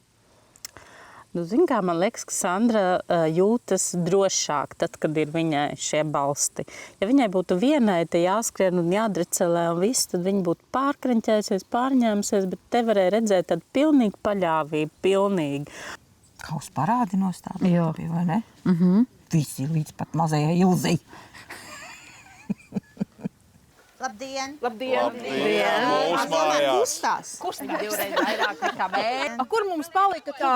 Nu, zin kā, man liekas, ka Sandra jūtas drošāk tad, kad ir viņai šie balsti. Ja viņai būtu vienai te jāskrien un jādrecelē un viss, tad viņa būtu pārkreņķējusies, pārņēmusies, bet te varēja redzēt tādu pilnīgu paļāvību, pilnīgi. Kā uz parādinos tādu bija, vai ne? Visi līdz pat mazajai Ilzei. Labdien! Labdien! Mūsu mājās! Kustās divreiz vairāk nekā bērni. Kur mums palika tā,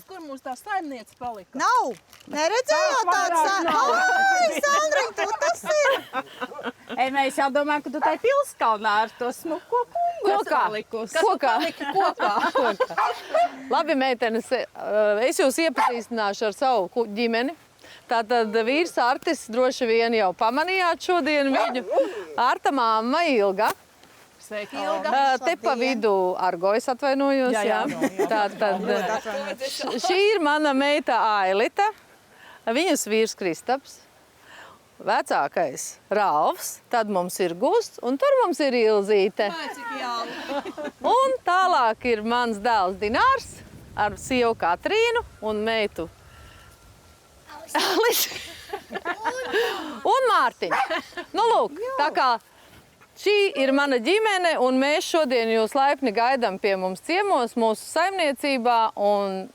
kur mums tā saimniece palika? Nav! Neredzējāt tādu Ai, Sandriņ, tu tas ir! Mēs jau domājam, ka tu tai pilskalnā ar to smuko kungu Kokā. Labi, meitenes, es jūs iepazīstināšu ar savu ģimeni. Tātad vīrs Artis droši vien jau pamanījāt šodien viņu. Arta mamma Ilga. Sveiki, Ilga. Te pa vidu Argojas atvainojos. Jā. Tātad šī ir mana meita Ailita. Viņas vīrs Kristaps. Vecākais Ralfs. Tad mums ir Gusts un tur mums ir Ilzīte. Un tālāk ir mans dēls Dinārs ar sievu Katrīnu un meitu un Mārtiņu. Nu, lūk, tā kā šī ir mana ģimene, un mēs šodien jūs laipni gaidām pie mums ciemos, mūsu saimniecībā, un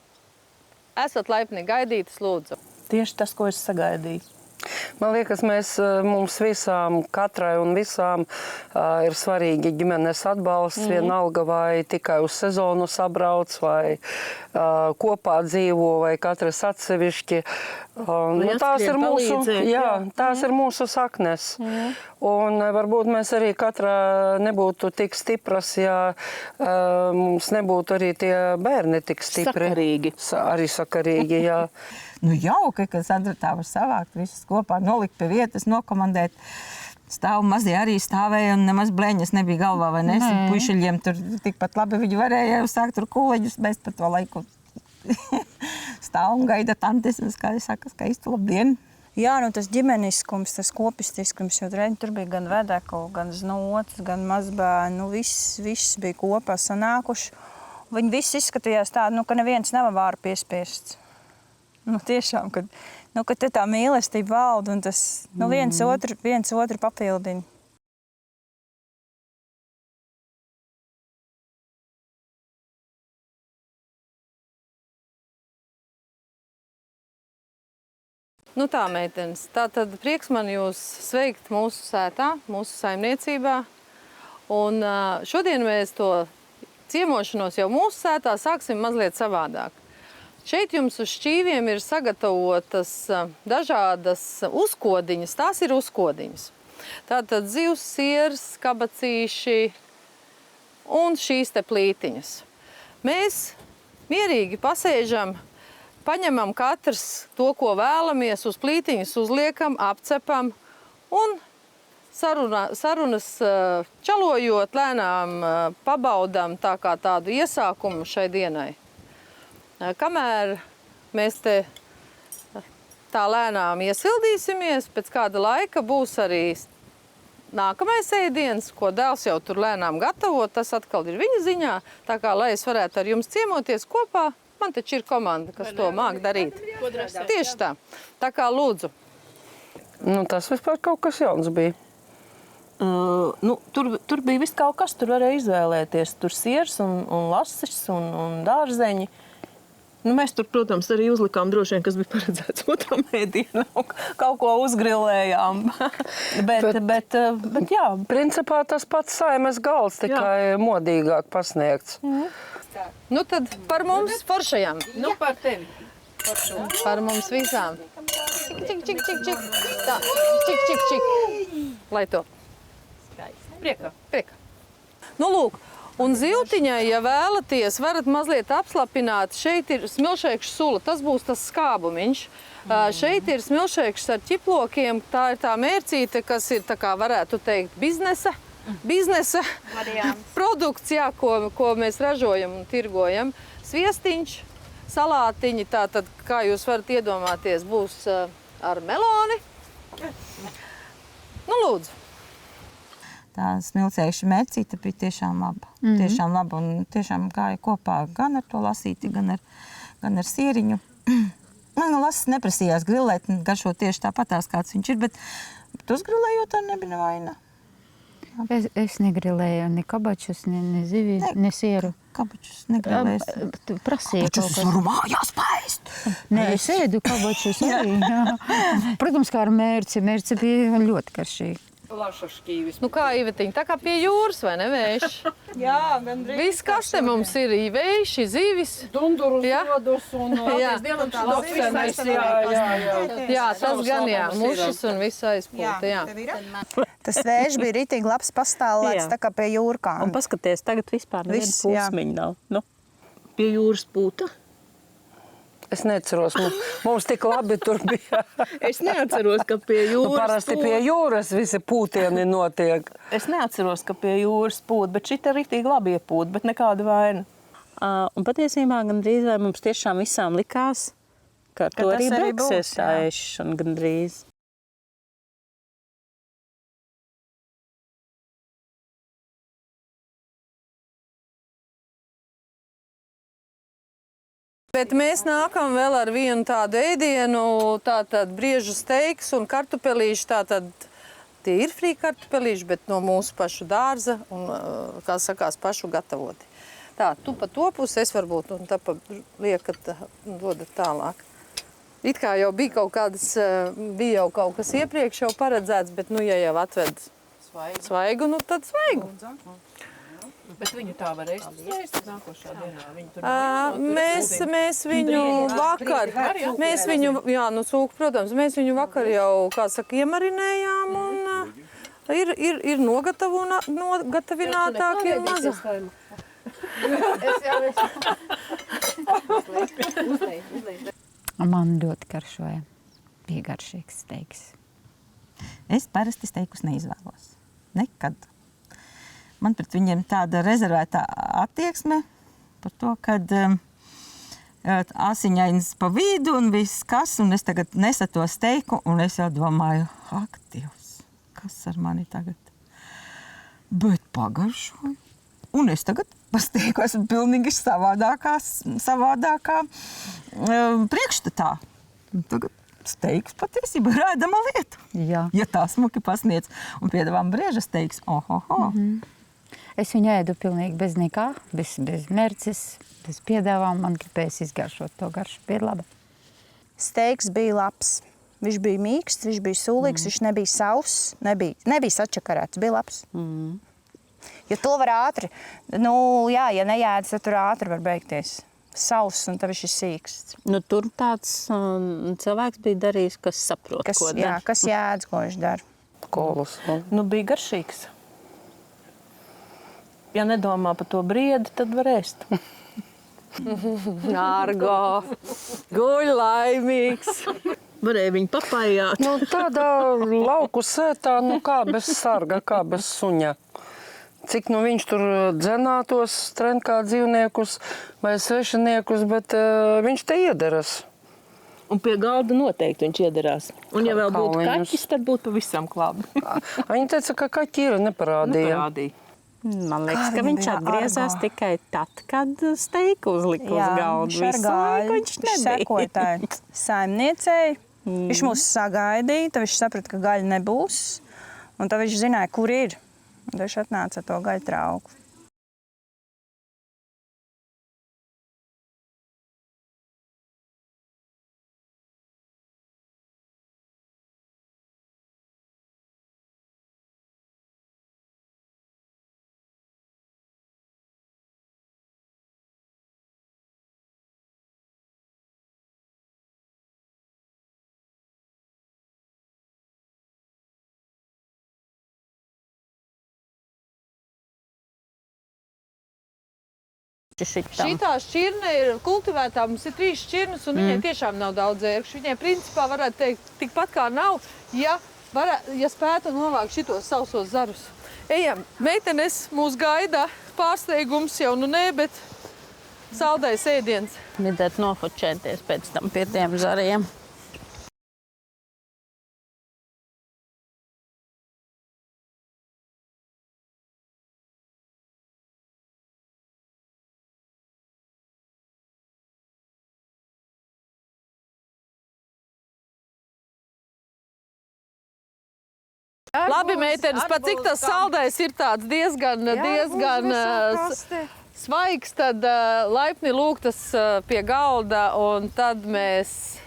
esat laipni gaidītas, lūdzu. Tieši tas, ko es sagaidīju. Man liekas, mums visām, katrai un visām ir svarīgi ģimenes atbalsts, vienalga vai tikai uz sezonu sabrauc, vai kopā dzīvo, vai katrs atsevišķi. Tās ir tās ir mūsu saknes. Un varbūt mēs arī katrā nebūtu tik stipras, ja mums nebūtu arī tie bērni tik stipri. Sakarīgi. Arī sakarīgi, jā. Nu jauki, ka Sandra tā var savākt visus kopā, nolikt pie vietas, nokomandēt. Stāvu mazie arī stāvēja un nemaz blēņas nebija galvā, vai ne? Puišaļiem tur tikpat labi viņi varēja sākt tur kūleģus, mēs par to laiku stāv un gaida tantes, kā es saku, skaistu labdien. Jā, nu tas ģimeniskums, tas kopistiskums, jo tur bija gan vedekli, gan znots, gan mazbērni, nu viss bija kopā sanākuši. Viņi visi izskatījās tādi, ka neviens nav vāru piespiests. Nu, tiešām, ka te tā mīlestība valda un tas viens otru papildina. Nu tā, meitenes, tātad prieks man jūs sveikt mūsu sētā, mūsu saimniecībā. Un šodien mēs to ciemošanos jau mūsu sētā sāksim mazliet savādāk. Šeit jums uz šķīviem ir sagatavotas dažādas uzkodiņas. Tās ir uzkodiņas. Tātad zivs, siers, kabacīši un šīs te plītiņas. Mēs mierīgi pasēžam, paņemam katrs to, ko vēlamies, uz plītiņas uzliekam, apcepam un sarunas čalojot lēnām pabaudām tā kā tādu iesākumu šai dienai. Kamēr mēs te tā lēnām iesildīsimies, pēc kāda laika būs arī nākamais ēdiens, ko dēls jau tur lēnām gatavo, tas atkal ir viņa ziņā, tā kā, lai es varētu ar jums ciemoties kopā, man taču ir komanda, kas to māk darīt. Tieši tā. Tā kā lūdzu. Nu, tas vispār kaut kas jauns bija. Tur bija viss kaut kas, tur varēja izvēlēties. Tur siers un lasis un dārzeņi. Nu, mēs tur, protams, arī uzlikām droši vien, kas bija paredzēts otram ēdienam. Kaut ko uzgrilējām. bet jā. Principā tas pats saimes galds, tikai modīgāk pasniegts. Nu tad par mums foršajām. Nu, par tevi. Par mums visām. Čik. Tā, čik. Lai to. Priekā. Nu, lūk. Un ziltiņai, ja vēlaties, varat mazliet apslapināt. Šeit ir smilšēkšu sula, tas būs tas skābumiņš. Šeit ir smilšēkšs ar ķiplokiem, tā ir tā mērcīte, kas ir, tā kā varētu teikt, biznesa produkts, jā, ko mēs ražojam un tirgojam. Sviestiņš, salātiņi, tātad, kā jūs varat iedomāties, būs ar meloni. Nu, lūdzu. Tā smilcējuša mērcīte bija tiešām laba. Tiešām laba un tiešām gāja kopā gan ar to lasīti, gan ar sieriņu. Man lasis neprasījās grilēt, garšo tieši tāpatās, kāds viņš ir, bet uzgrilējot, tā nebija vaina. Es negrilēju ne kabačus, ne zivi, ne sieru. Kabačus negrilēs. Tu prasīji kaut kas. Kabačus varu mājās paēst. Nē, es ēdu kabačus arī. Protams, kā ar mērci. Mērci bija ļoti garšīgi. Nu kā, Ivetiņa, tā kā pie jūras, vai ne, vējš? Jā, gandrīz. Viss, kas te mums ir, vējši, zivis. Dundurus, rodus un stoksenes, jā, tas gan, jā, mušas un viss aizpūta, jā. Tas vējš bija ritīgi labs pastāvēts, tā kā pie jūrkām. Un paskaties, tagad vispār neviena pūsmiņa nav. Nu. Pie jūras pūta? Es neatceros, mums tik labi tur bija. Es neatceros, ka pie jūras parasti pie jūras visi pūtieni notiek. Es neatceros, ka pie jūras pūt, bet šita ritīgi labi iepūt, bet nekāda vaina. Un patiesībā gandrīz vai mums tiešām visām likās, ka to arī beigsies tā ēšana gandrīz. Bet mēs nākam vēl ar vienu tādu ēdienu, tātad briežu steiks un kartupelīši, tātad tie ir frī kartupelīši, bet no mūsu pašu dārza un, kā sakās, pašu gatavoti. Tā, tu pa to pusi, es varbūt, un tā pa liekat, dodat tālāk. It kā jau bija jau kaut kas iepriekš jau paredzēts, bet, nu, ja jau atved svaigu, nu, tad svaigu. Bet viņu tā var ēst nākošā dienā? Mēs viņu vakar, protams, mēs viņu vakar jau, kā saka, iemarinējām un ir nogatavinātāk, ir maza. Man ļoti garšoja. Bija garšīgs steiks. Es parasti steikus neizvēlos. Nekad. Man pret viņiem tāda rezervētā attieksme par to, kad asiņains pa vidu un viss kas, un es tagad nesu to steiku, un es jau domāju, ak, Dievs, kas ar mani tagad? Bet pagaršoju. Un es tagad par steiku esmu pilnīgi savādākā priekšstatā. Tagad steiks patiesībā ir ēdama lieta. Jā. Ja tā smuki pasniedz un piedāvām brieža steiks, ohoho. Es viņu ēdu pilnīgi bez nekā, bez mērces, bez piedāvām. Man gribēs izgaršot to garšu, bija laba. Steiks bija labs. Viņš bija mīksts, viņš bija sulīgs, viņš nebija sauss, nebija sačakarēts, bija labs. Jo to var ātri, ja neēdas, tad tur ātri var beigties. Sauss un tad viņš ir sīks. Nu, tur tāds cilvēks bija darījis, kas saprot, ko dara. Jā, kas jēdz, ko viņš dara. Kolus. Nu, bija garšīgs. Ja nedomā par to briedi, tad var ēst. Argo, guļ laimīgs. Varēja viņu papājāt. Nu, tādā lauku sētā, kā bez sarga, kā bez suņa. Cik viņš tur dzenātos, trenkā dzīvniekus vai svešiniekus, bet viņš te iederas. Un pie galda noteikti viņš iedarās. Un ja vēl būtu Kauliņus. kaķis, tad būtu pavisam labi. Viņa teica, ka kaķi ir neparādīja. Man liekas, ka viņš atgriezās tikai tad, kad steiku uzlika uz galda. Visu laiku viņš Viņš nebija. sekoja tai saimniecei. Viņš mūs sagaidīja, tad viņš saprata, ka gaļa nebūs. Un tad viņš zināja, kur ir. Un tad viņš atnāca ar to gaļu trauku. Šitā šķirne ir kultivētā, mums ir 3 šķirnes, un viņai tiešām nav daudz ērkšķu. Viņai principā varētu teikt, tikpat kā nav, ja spētu novākt šitos sausos zarus. Ejam, meitenes, mūs gaida pārsteigums jau, nu nē, bet saldais ēdiens. Vajadzētu nofočēties pēc tam pie tiem zariem. Labi, meitenes, pat cik tas saldais ir tāds diezgan svaigs, tad laipni lūgtas pie galda, un tad mēs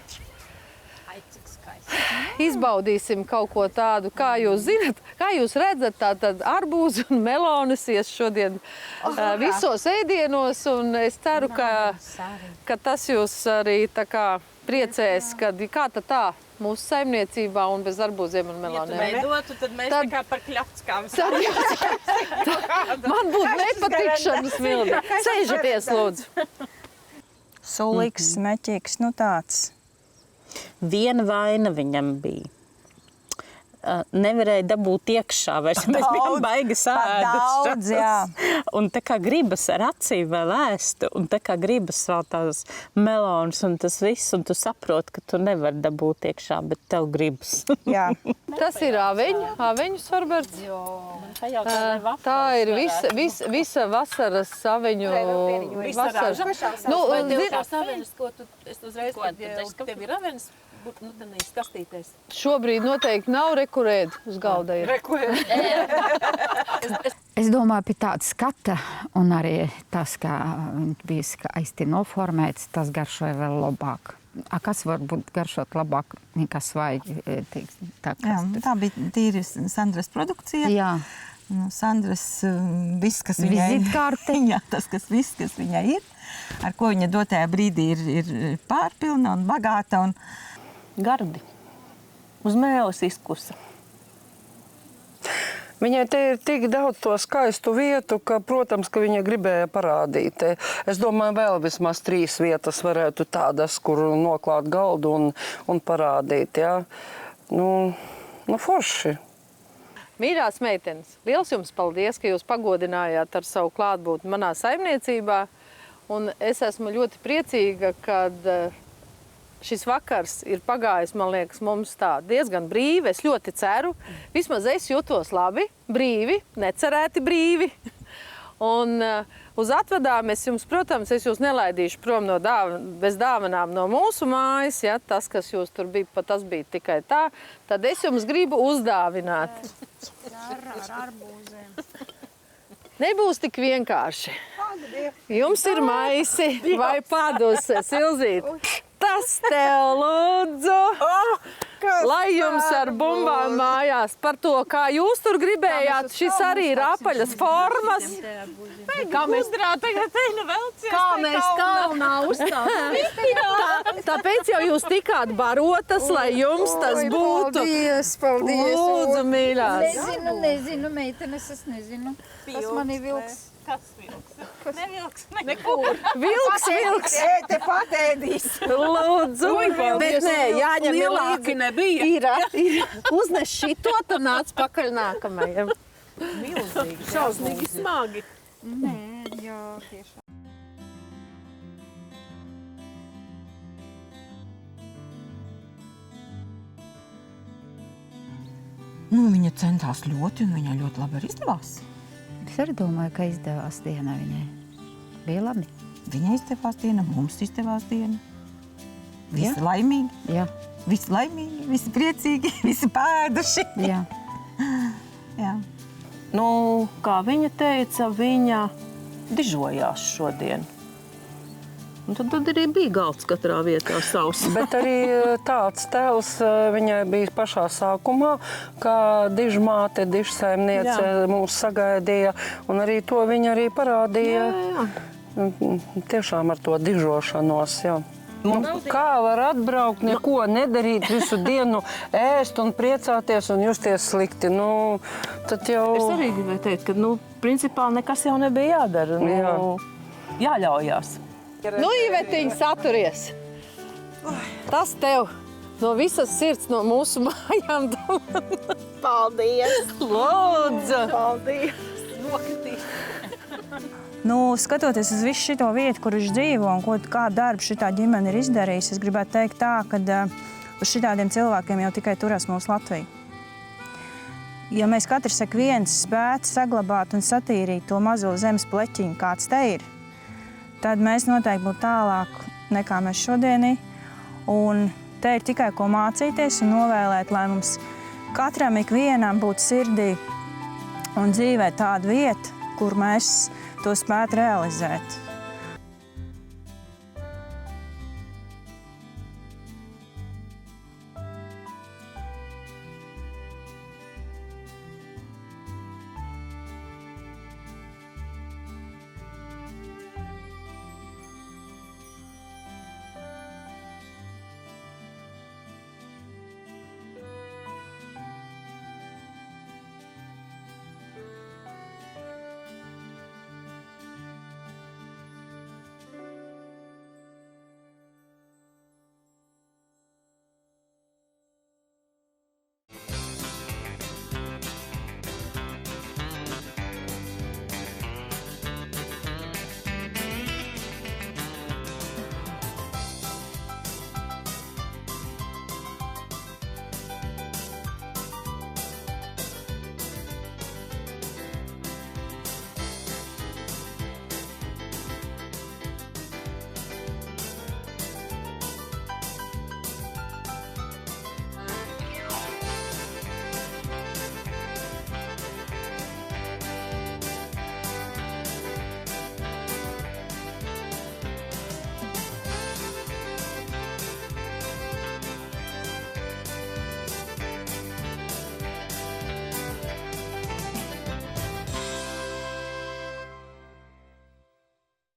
izbaudīsim kaut ko tādu, kā jūs zinat, kā jūs redzat, tātad arbūzi un melones ies šodien visos ēdienos, un es ceru, ka tas jūs arī tā kā priecēs, kad kā tā mūsu saimniecībā un bez arbūziem un melonēm. Ja tu veidotu, tad mēs tā kā par kļapskām. Man būtu nepatikšanas mildi. Sēžaties, lūdzu. Sulīgs, smeķīgs, nu tāds. Viena vaina viņam bija. Nevarēja dabūt iekšā, vairs mēs bijām baigi daudz, jā. Un tā kā gribas ar acīm vēl ēst, un tā kā gribas vēl tās melonas un tas viss, un tu saproti, ka tu nevari dabūt iekšā, bet tev gribas. Jā. Tas ir aveņu sorberts. Tā ir visa vasaras aveņu vasaras. Tās aveņas, ko tu uzreiz, kad tev ir aveņas, kastīties. Šobrīd noteikti nav rekurēd uz galda ir. Es domāju, pie tāda skata, un arī tas, kā viņš bija skaisti noformēts, tas garšoja vēl labāk. Kas var būt garšot labāk nekā svaigi? Tā bija tīri Sandras produkcija. Jā. Sandras viss, kas viņai ir. Vizitkarte. Jā, tas, viss, kas viņai ir. Ar ko viņa dotajā brīdī ir pārpilna un bagāta. Un gardi. Uz mēles izkusa. Viņai te ir tik daudz to skaistu vietu, ka, protams, ka viņa gribēja parādīt. Es domāju, vēl vismaz 3 vietas varētu tādas, kur noklāt galdu un parādīt. Ja? Nu, forši. Mīļās meitenes, liels jums paldies, ka jūs pagodinājāt ar savu klātbūtni manā saimniecībā. Un es esmu ļoti priecīga, kad šis vakars ir pagājis, man liekas, mums tā diezgan brīvi. Es ļoti ceru, vismaz es jūtos labi, brīvi, necerēti brīvi. Un uz atvadām es jums, protams, es jūs nelaidīšu prom bez dāvanām no mūsu mājas. Ja, tas, kas jūs tur bija, tas bija tikai tā. Tad es jums gribu uzdāvināt. Ar arbūzēm. Nebūs tik vienkārši. Jums ir maisi vai paduse, Silzīt. Tas tev lūdzu, lai jums ar bumbām mājās par to, kā jūs tur gribējāt, šis arī ir apaļas formas. Kā mēs velcies? Kā mēs kalnā uzstāvām. Tāpēc jau jūs tikāt barotas, lai jums tas būtu. Paldies. Lūdzu, mīļās. Nezinu, meitenes, es nezinu. Tas man ir vilks. Kas vilks? Nevilks, nekur. Vilks. Te patēdīs. Lūdzu. Bet nē, jāņem Lielāki nebija. Ir. Uznes šito, tad nāc pakaļ nākamajam. Milzīgi. Šausmīgi smagi. Nē, jā, tiešām. Nu, viņa centās ļoti, un viņai ļoti labi arī izdevās. Es arī domāju, ka izdevās diena viņai. Bija labi. Viņai izdevās diena, mums izdevās diena. Visi laimīgi. Jā. Visi laimīgi, visi priecīgi, visi pēduši. Jā. Jā. Nu, kā viņa teica, viņa dižojās šodien. Un tad arī bija galds katrā vietā savs. Bet arī tāds tēls viņai bija pašā sākumā, kā dižmāte, dižsaimniece mūs sagaidīja, un arī to viņa arī parādīja. Jā. Tiešām ar to dižošanos, jā. Nu, kā var atbraukt, neko nedarīt, visu dienu ēst un priecāties un justies slikti? Nu, tad jau... Es arī gribēju teikt, ka, principā nekas jau nebija jādara. Jāļaujās. Nu, Ivetiņa, saturies. Tas tev no visas sirds, no mūsu mājām. Paldies! Lūdzu! Paldies! Nu, skatoties uz visu šito vietu, kur viņš dzīvo un kādu darbu šitā ģimene ir izdarījusi, es gribētu teikt tā, ka uz šitādiem cilvēkiem jau tikai turās mūsu Latvija. Ja mēs katrs viens spētu saglabāt un satīrīt to mazo zemes pleķiņu, kāds te ir, tad mēs noteikti būtu tālāk nekā mēs šodienī. Un te ir tikai ko mācīties un novēlēt, lai mums katram ikvienam būtu sirdī un dzīvē tāda vieta, kur mēs to spētu realizēt.